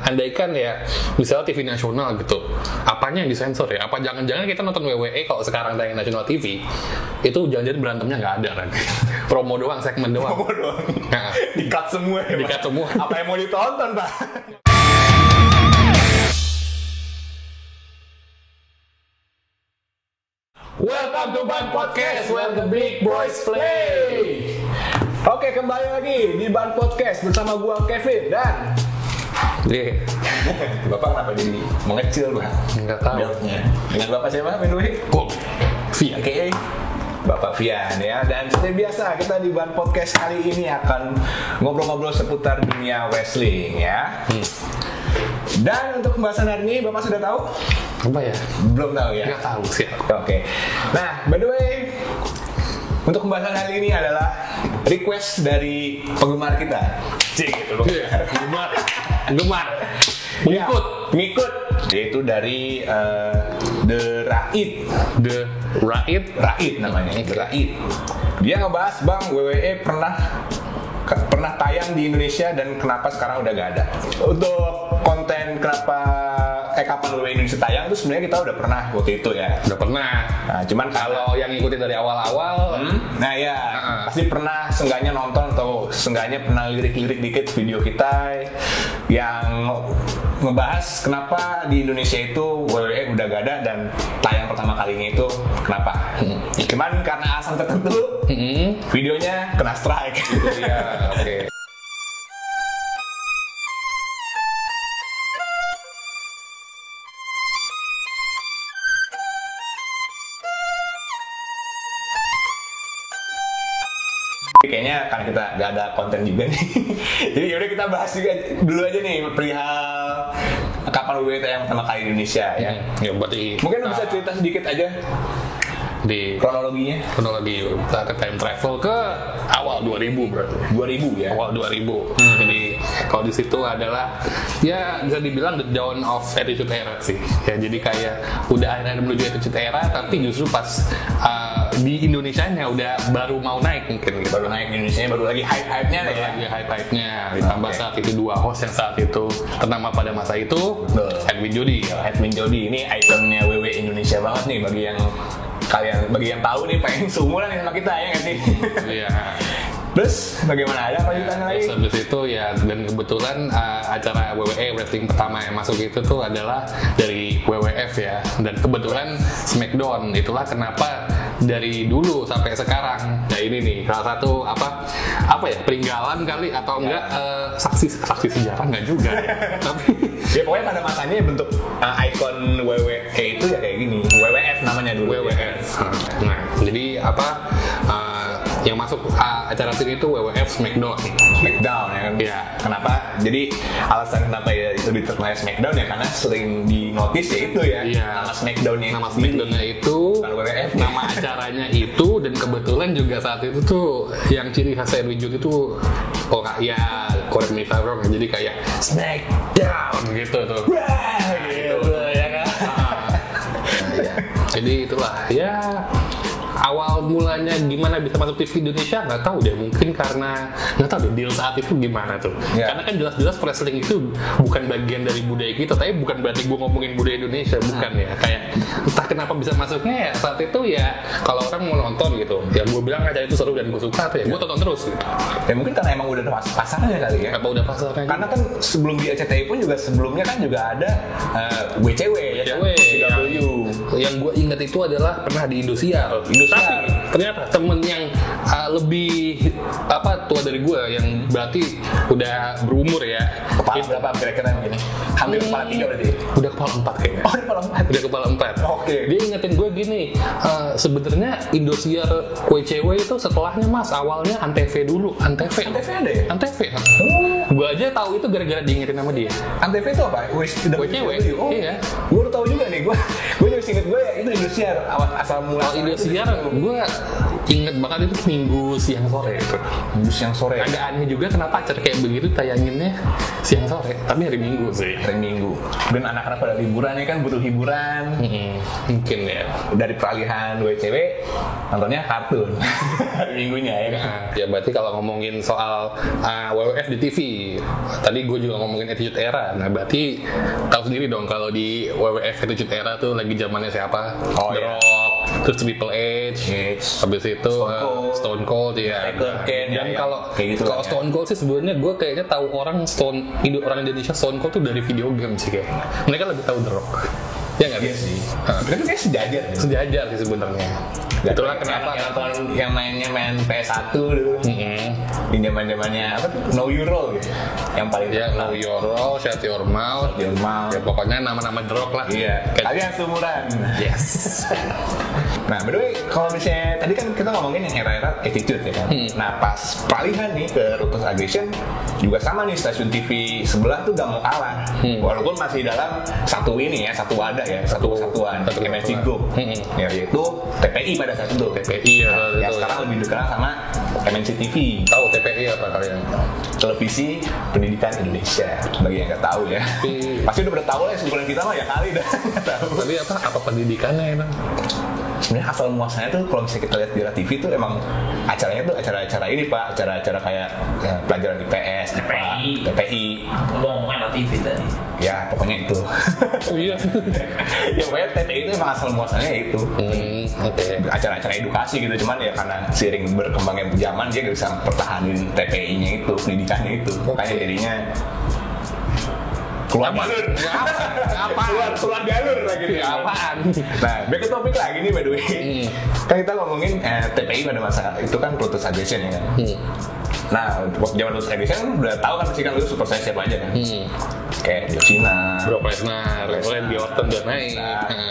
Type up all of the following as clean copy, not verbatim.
andaikan ya misalnya TV nasional gitu, apanya yang disensor ya? Apa jangan-jangan kita nonton WWE kalau sekarang tayang nasional TV itu jangan-jangan berantemnya nggak ada kan? Promo doang, segmen doang. Promo doang. Nah, Di-cut semua ya, di-cut semua. Apa yang mau ditonton, Pak? Welcome to Ban Podcast where the big boys play. Oke, kembali lagi di Ban Podcast bersama gua Kevin dan Iya, Bapak kenapa jadi mengecil, Pak? nggak tahu. Beltnya. Dengan Bapak siapa, by the way? Kok? Via. Oke, Bapak Fian ya. Dan seperti biasa kita di Ban Podcast kali ini akan ngobrol-ngobrol seputar dunia wrestling ya. Dan untuk pembahasan hari ini Bapak sudah tahu? Apa ya? Belum tahu ya? Nggak tahu sih. Oke. Nah, by the way, untuk pembahasan hari ini adalah request dari penggemar kita. Cik, gitu loh. Gemar. Ya, ngikut. Yaitu dari The Raid. The Raid Namanya. The Raid. Dia ngebahas, Bang, WWE pernah tayang di Indonesia dan kenapa sekarang udah gak ada. Untuk konten kapan WWE Indonesia tayang itu sebenarnya kita udah pernah waktu itu ya. Udah pernah. Nah, cuman Kalau yang ngikutin dari awal-awal, nah ya, pasti pernah seenggaknya nonton atau seenggaknya pernah lirik-lirik dikit video kita yang ngebahas kenapa di Indonesia itu WWE udah gak ada dan tayang pertama kalinya itu kenapa. Cuman karena alasan tertentu, videonya kena strike. Iya, oke. Kayaknya karena kita gak ada konten juga nih. Jadi yaudah kita bahas juga dulu aja nih perihal kapan WWE tayang pertama kali di Indonesia ya. Ya berarti Mungkin lu bisa cerita sedikit aja di kronologinya. kronologi kita ke time travel ke awal 2000 berarti. 2000 ya. Awal 2000. Jadi kalau di situ adalah ya bisa dibilang the dawn of Attitude Era sih. Ya jadi kayak udah akhirnya menuju Attitude Era tapi justru pas di Indonesianya udah baru mau naik mungkin gitu. Baru naik di Indonesia, baru lagi hype-hype-nya Baru ya. lagi hype-hype-nya ditambah saat itu dua host yang saat itu ternama pada masa itu Edwin Jody. Edwin Jody ini ikonnya WWE Indonesia banget nih bagi yang tahu nih pengen seumuran nih sama kita ya nggak sih? Iya. Terus bagaimana ada lanjutannya lagi? Terus habis itu ya dan kebetulan acara WWE wrestling pertama yang masuk itu tuh adalah dari WWF ya dan kebetulan SmackDown. Itulah kenapa dari dulu sampai sekarang ya ini nih salah satu apa ya peninggalan kali atau enggak saksi sejarah enggak juga tapi ya pokoknya pada masanya bentuk ikon WWE itu ya kayak gini. WWF namanya dulu. WWF. Nah, jadi yang masuk acara sini itu WWF SmackDown Ya kan? ya. Kenapa? Jadi alasan kenapa ya itu diterima SmackDown ya karena sering di notice ya itu ya. Iya. Nama SmackDown-nya itu bukan WWF. nama acaranya itu dan kebetulan juga saat itu tuh yang ciri khas Edwin Jody itu ya correct me if I'm wrong jadi kayak SmackDown gitu tuh. Wah, gitu ya kan. Jadi itulah ya awal mulanya gimana bisa masuk TV Indonesia nggak tahu deh, mungkin karena nggak tahu deh deal saat itu gimana tuh. Karena kan jelas-jelas wrestling itu bukan bagian dari budaya kita, tapi bukan berarti gue ngomongin budaya Indonesia, bukan ya. Kayak entah kenapa bisa masuknya ya saat itu ya kalau orang mau nonton gitu, ya gue bilang acara itu seru dan gue suka tuh ya gue tonton terus. Gitu. Ya mungkin karena emang udah pasarnya kali ya. Apa udah pasarnya? Karena kan sebelum di RCTI pun juga sebelumnya kan juga ada WCW ya kan? CW. Yang gue ingat itu adalah pernah di Indosiar. Tapi ternyata temen yang lebih tua dari gue yang berarti udah berumur ya. Kepala berapa kira-kira begini? Hampir kepala 3 berarti. Udah kepala 4 kayaknya. Oh, udah kepala 4. Udah kepala 4. Oke. Dia ingetin gue gini, sebenarnya Indosiar WCW itu setelahnya Mas, awalnya Antv dulu. Antv ada ya? Antv. Gue aja tahu itu gara-gara diingetin sama dia. Antv itu apa? WCW. Oh, Iya. Gue udah tahu juga nih. Gue juga inget gue ya itu Indosiar asal mula. Kalau Indosiar gue inget banget itu Minggu siang sore itu. Minggu siang sore. Agak aneh juga kenapa acara kayak begitu tayanginnya siang sore, tapi hari Minggu sih. Hari Minggu. Dan anak-anak pada liburan ya kan, butuh hiburan. Mungkin ya. Dari peralihan WCW nontonnya kartun. Hari Minggunya ya kan. Nah, ya berarti kalau ngomongin soal WWF di TV, tadi gue juga ngomongin Attitude Era. Nah berarti tahu sendiri dong kalau di WWF Attitude Era tuh lagi zamannya siapa? Oh, The iya. Rock, terus Triple H, habis itu Stone Cold ya. Dan kalau Stone Cold sih sebenarnya gue kayaknya tahu orang Indonesia Stone Cold tuh dari video game sih kayak. Mereka lebih tahu The Rock. Ya nggak sih. Mereka kayak sejajar. Sejajar sih sebenarnya. Itulah kenapa yang main PS1 dulu. Di zaman-zamannya apa tuh? Know Your Role gitu. Yang paling Know Your Role, Shut Your Mouth. Ya pokoknya nama-nama The Rock lah. Iya. Kalian seumuran. Yes. Nah, by the way, kalau misalnya tadi kan kita ngomongin yang era-era attitude ya kan. Nah, pas peralihan nih ke Ruthless Aggression juga sama nih, stasiun TV sebelah tuh gak mau kalah. Walaupun masih dalam satu ini ya, satu wadah ya, satu kesatuan, MNC Group. Ya, yaitu TPI pada saat itu. TPI ya. Yang sekarang lebih dikenal sama MNC TV. Tahu TPI apa kalian? Televisi Pendidikan Indonesia. Bagi yang nggak tahu ya. Pasti udah pada tahu lah ya, sebulan kita mah ya kali dah. Tapi apa pendidikannya emang? Sebenarnya asal muasalnya tuh kalau misalnya kita lihat di TV tuh emang acaranya tuh acara-acara ini Pak, acara-acara kayak ya, pelajaran IPS, TPI. Ngomongin TV tadi. Ya pokoknya itu. Oh iya. Ya pokoknya TPI itu emang asal muasalnya itu. Oke. Acara-acara edukasi gitu, cuman ya karena seiring berkembangnya zaman dia nggak bisa pertahanin TPI-nya itu, pendidikannya itu. Makanya jadinya keluar jalur. Keluar jalur lagi gitu. Apaan? Nah, back ke topik lagi nih by the way. Kan kita ngomongin TPI pada masa itu kan Ruthless Aggression ya kan. Nah, waktu zaman Ruthless Aggression udah tahu kan pasti kan lu super size siapa aja kan. Kayak John Cena, Brock Lesnar, Randy Orton dan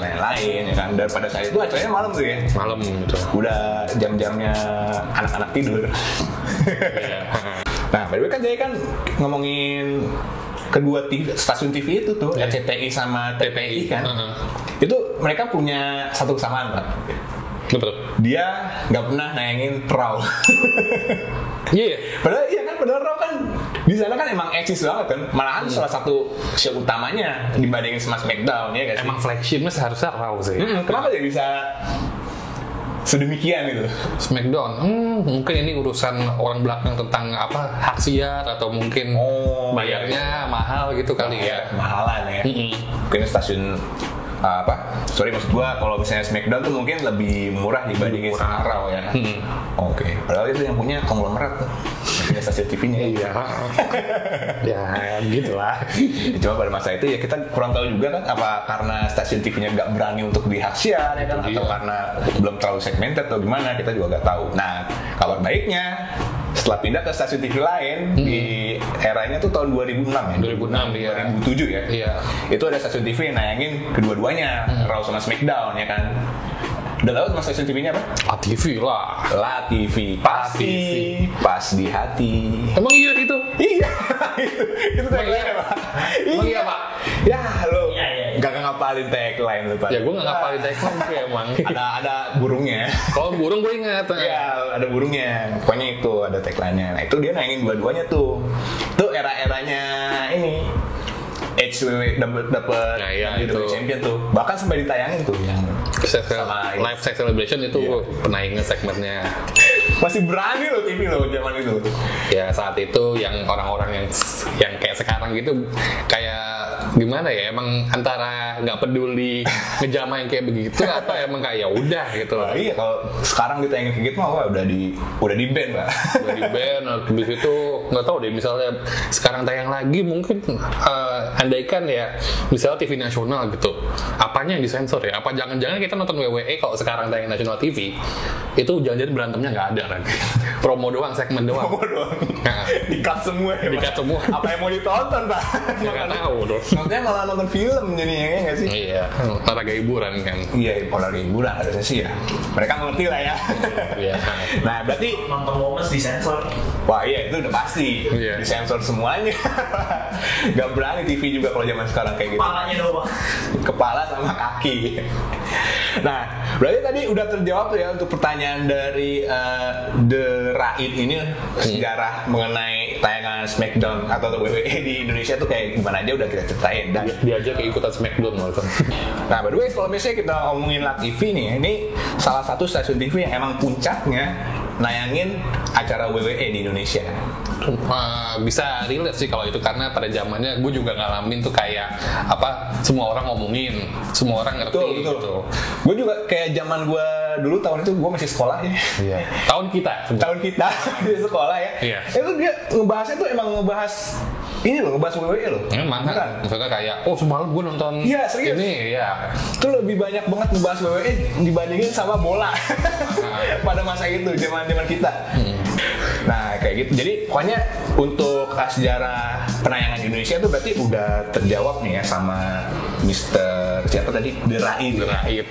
lain-lain ya kan. Dan pada saat itu acaranya malam tuh ya. Malam gitu. Udah jam-jamnya anak-anak tidur. Nah, by the way kan jadi kan ngomongin kedua stasiun TV itu tuh, RCTI sama TPI kan, itu mereka punya satu kesamaan Pak. Betul. Dia nggak pernah nayangin Raw. Iya. Padahal Raw kan di sana kan emang eksis banget kan. Malahan salah satu show utamanya dibandingin sama SmackDown ya guys. Emang flagshipnya seharusnya Raw sih. Kenapa dia bisa sedemikian itu? Smackdown, mungkin ini urusan orang belakang tentang apa hak siar atau mungkin bayarnya mahal gitu kali ya. Mahalan ya. Mungkin stasiun maksud gua kalau misalnya Smackdown tuh mungkin lebih murah dibandingin sama Raw ya. Oke. Padahal itu yang punya konglomerat tuh. Yang punya stasiun TV-nya. Iya. Ya gitulah. Cuma pada masa itu ya kita kurang tahu juga kan apa karena stasiun TV-nya nggak berani untuk dihak siar ya kan, atau karena belum terlalu segmented atau gimana, kita juga nggak tahu. Nah, kabar baiknya setelah pindah ke stasiun TV lain di eranya tuh tahun 2006 ya. 2007 ya. Iya. Itu ada stasiun TV yang nayangin kedua-duanya, Raw sama SmackDown ya kan. Udah tahu sama stasiun TV-nya apa? TV lah. La TV. Pasti pas di hati. Emang iya itu? Iya. itu tagline Pak. Iya Pak. Ya lo gak ngapalin tagline lu Pak. Ya gue gak ngapalin tagline sih emang. Ada burungnya. Kalau burung gue ingat. Iya ada burungnya. Pokoknya itu ada tagline-nya. Nah itu dia nayangin dua-duanya tuh. Itu era-eranya ini. HWW dapet itu champion tuh. Bahkan sampai ditayangin tuh yang sama live sex celebration itu pernah inget segmennya. Masih berani loh TV loh zaman itu. Ya saat itu yang orang-orang yang kayak sekarang gitu kayak gimana ya, emang antara nggak peduli ngejamain kayak begitu atau emang kayak ya udah gitu. Iya kalau sekarang ditayangin kayak gitu mah udah di ban Pak. Udah di ban. Habis itu nggak tahu deh, misalnya sekarang tayang lagi mungkin andaikan ya misalnya TV nasional gitu, apanya yang disensor ya? Apa jangan-jangan kita nonton WWE kalau sekarang tayang nasional TV itu jangan-jangan berantemnya nggak ada lagi. Promo doang, segmen doang. Di-cut semua ya, di-cut semua. Apa yang mau ditonton Pak? Nggak tahu dong. Maksudnya malah nonton film jadinya, ya nggak sih? Iya, olahraga hiburan kan. Iya, olahraga hiburan harusnya sih ya. Mereka ngerti lah ya. Iya. Nah, berarti Nonton Momes disensor. wah iya itu udah pasti. Iya. Disensor semuanya. Gak berani TV juga kalau zaman sekarang kayak gitu. Kepalanya doang. Kepala sama kaki. Nah, berarti tadi udah terjawab tuh ya untuk pertanyaan dari The Raid ini, sejarah mengenai tayangan SmackDown atau WWE di Indonesia tuh kayak gimana aja udah kita ceritain. Dan Dia aja keikutan SmackDown malah. nah, by the way, kalau misalnya kita ngomongin La TV nih, ini salah satu stasiun TV yang emang puncaknya nayangin acara WWE di Indonesia. Bisa relate sih kalau itu, karena pada zamannya gue juga ngalamin tuh kayak apa, semua orang ngomongin, semua orang ngerti. Betul. Gitu. Gue juga kayak zaman gue dulu tahun itu gue masih sekolah ya. Iya. Tahun kita. Tahun kita di sekolah ya. Iya. Itu dia ngebahasnya tuh emang ngebahas ini loh, ngebahas WWE loh. Emang Bukan? kan, maksudnya kayak, oh semalam gue nonton Iya, serius. ini, ya. Itu lebih banyak banget ngebahas WWE dibandingin sama bola pada masa itu, zaman kita. Nah kayak gitu. Jadi pokoknya untuk sejarah penayangan di Indonesia itu berarti udah terjawab nih ya sama Mr. siapa tadi? The Raid. Raid.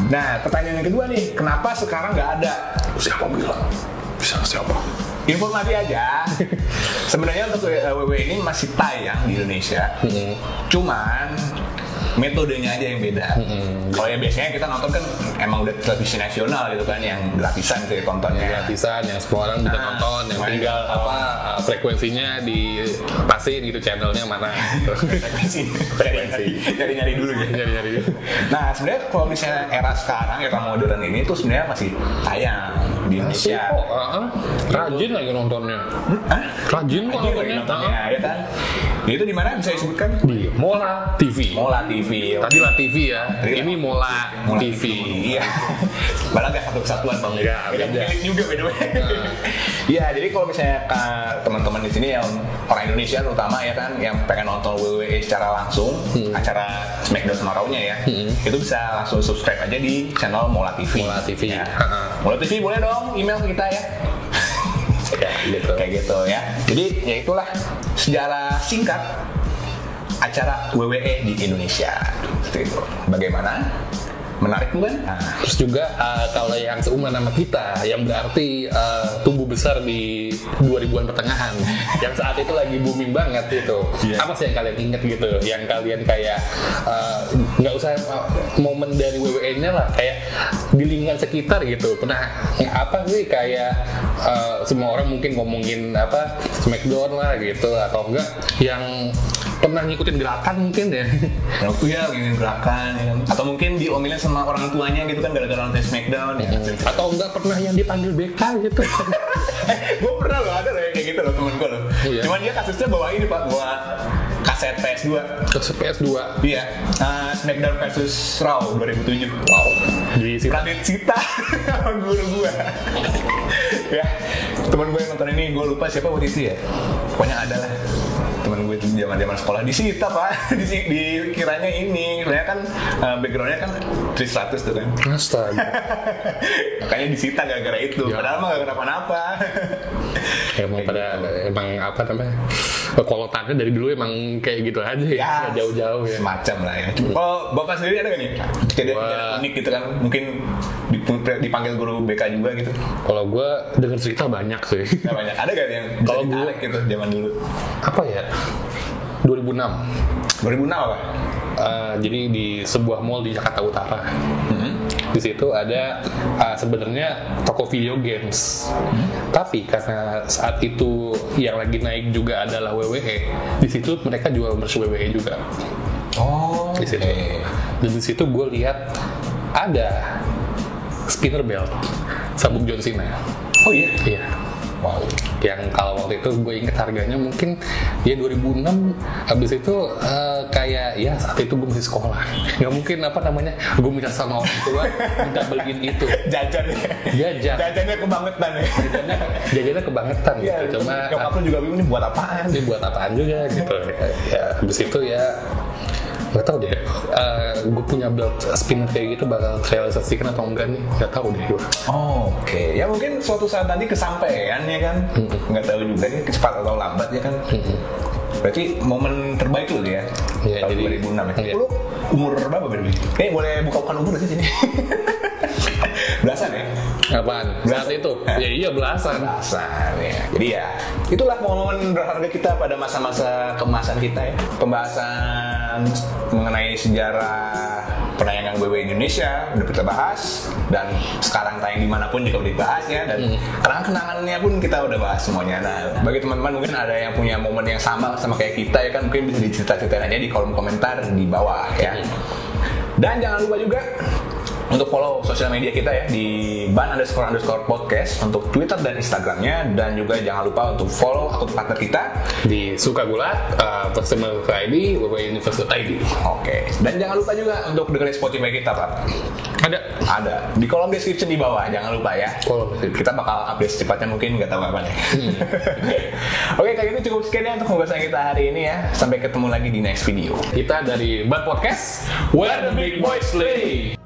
Nah pertanyaan yang kedua nih, kenapa sekarang nggak ada? Siapa bilang? Bisa siapa? Informasi aja. Sebenarnya untuk WWE ini masih tayang di Indonesia. Cuman metodenya aja yang beda. Kalau ya biasanya kita nonton kan emang udah televisi nasional gitu kan, yang gratisan gitu ya tontonnya. Gratisan yang semua orang bisa nonton, yang tinggal apa frekuensinya dipastiin gitu, channelnya mana. Nyari-nyari dulu ya. Nyari-nyari. Nah sebenarnya kalau misalnya era sekarang, era modern ini tuh sebenarnya masih tayang di Indonesia. Rajin lagi nontonnya. Rajin kok Lagi nontonnya ya kan. Itu di mana bisa disebutkan? Di Mola TV. Mola TV. Tadi La TV ya. Tadi Ini Mola TV. Iya. Padahal gak satu kesatuan bang. Iya, beda. Milik juga beda. Iya, jadi kalau misalnya teman-teman di sini yang orang Indonesia terutama ya kan, yang pengen nonton WWE secara langsung, acara SmackDown sama Raw-nya ya, itu bisa langsung subscribe aja di channel Mola TV. Mola TV. Ya. Mola TV boleh dong email ke kita ya. Gitu. Kayak gitu ya. Jadi ya itulah sejarah singkat acara WWE di Indonesia. Seperti itu. Bagaimana? Menarik bukan? Nah. Terus juga kalau yang seumuran sama kita, yang berarti tumbuh besar di 2000-an pertengahan, yang saat itu lagi booming banget itu. Yeah. Apa sih yang kalian inget gitu? Yang kalian kayak nggak usah momen dari WWE-nya lah, kayak di lingkungan sekitar gitu. Pernah apa sih kayak semua orang mungkin ngomongin apa SmackDown lah gitu, atau enggak yang pernah ngikutin gerakan mungkin ya? Iya, ngikutin gerakan ya kan? Atau mungkin diomelin sama orang tuanya gitu kan gara-gara nonton SmackDown ya. Atau enggak pernah yang dipanggil BK gitu? Gue pernah loh, ada loh yang kayak gitu loh temen gue loh. Iya. Cuman dia kasusnya bawa ini pak, bawa kaset PS2. Kasus PS2. Iya, SmackDown versus Raw 2007. Wow. Di situ. Radit Sita sama guru gue. Ya, temen gue yang nonton ini gue lupa siapa waktu itu ya. Pokoknya ada lah. Temen gue zaman sekolah disita pak, dikiranya ini, sebenarnya kan backgroundnya kan 300 tuh kan. Astaga. Makanya disita gara-gara itu. Ya. Padahal mah gak kenapa-napa. Emang pada emang apa namanya? Kolotannya dari dulu emang kayak gitu aja ya, nggak jauh-jauh ya. Semacam lah ya. Oh, bapak sendiri ada gak nih kejadian unik gitu kan? Mungkin dipanggil guru BK juga gitu. Kalau gue denger cerita banyak sih. Nggak banyak. Ada gak yang bisa Kalau ditarik gitu zaman dulu? Apa ya? 2006. 2006 apa? Jadi di sebuah mall di Jakarta Utara. Di situ ada sebenarnya toko video games. Tapi karena saat itu yang lagi naik juga adalah WWE, di situ mereka jual merch WWE juga. Oh, Di situ. Dan di situ gue lihat ada spinner belt sabuk John Cena. Oh iya? Iya. Wow. Yang kalau waktu itu gue inget harganya mungkin ya 2006. Habis itu kayak ya saat itu gue masih sekolah. Nggak mungkin apa namanya gue minta sama orang tua minta beliin itu. Jajan ya? Jajannya kebangetan ya? Jajannya kebangetan Iya, gitu. Cuma nyokap lu juga bingung ini buat apaan? ini buat apaan juga gitu. Ya habis itu ya nggak tahu deh, gue punya belt spinner kayak gitu bakal realisasikan atau enggak nih, nggak tahu deh gue. Oke, ya mungkin suatu saat nanti kesampaian ya kan, nggak tahu juga ya cepat atau lambat ya kan. Berarti momen terbaik lu ya? Iya, tahun jadi 2006 ya. iya. Lu umur berapa berarti? Boleh buka-bukaan umur di sini. Belasan ya? Apaan? Saat itu? Ya iya belasan. Belasan ya. Jadi ya, itulah momen berharga kita pada masa-masa keemasan kita ya. Pembahasan mengenai sejarah penayangan WWE Indonesia udah kita bahas, dan sekarang tayang dimanapun juga udah dibahas ya, dan kenangannya pun kita udah bahas semuanya. Nah, bagi teman-teman mungkin ada yang punya momen yang sama kayak kita ya kan, mungkin bisa dicerita-ceritain aja di kolom komentar di bawah ya. Dan jangan lupa juga untuk follow sosial media kita ya di ban__podcast untuk Twitter dan Instagramnya, dan juga jangan lupa untuk follow akun partner kita Di Sukagulat, Personal ID, WWE Universal ID. Oke. Dan jangan lupa juga untuk dengerin Spotify kita, Pak. Ada di kolom description di bawah, jangan lupa ya. Kita bakal update secepatnya, mungkin nggak tahu kapan ya. Oke, kayak gitu cukup sekian ya untuk pembahasan kita hari ini ya. Sampai ketemu lagi di next video. Kita dari Ban Podcast, Where the Big Boys Play.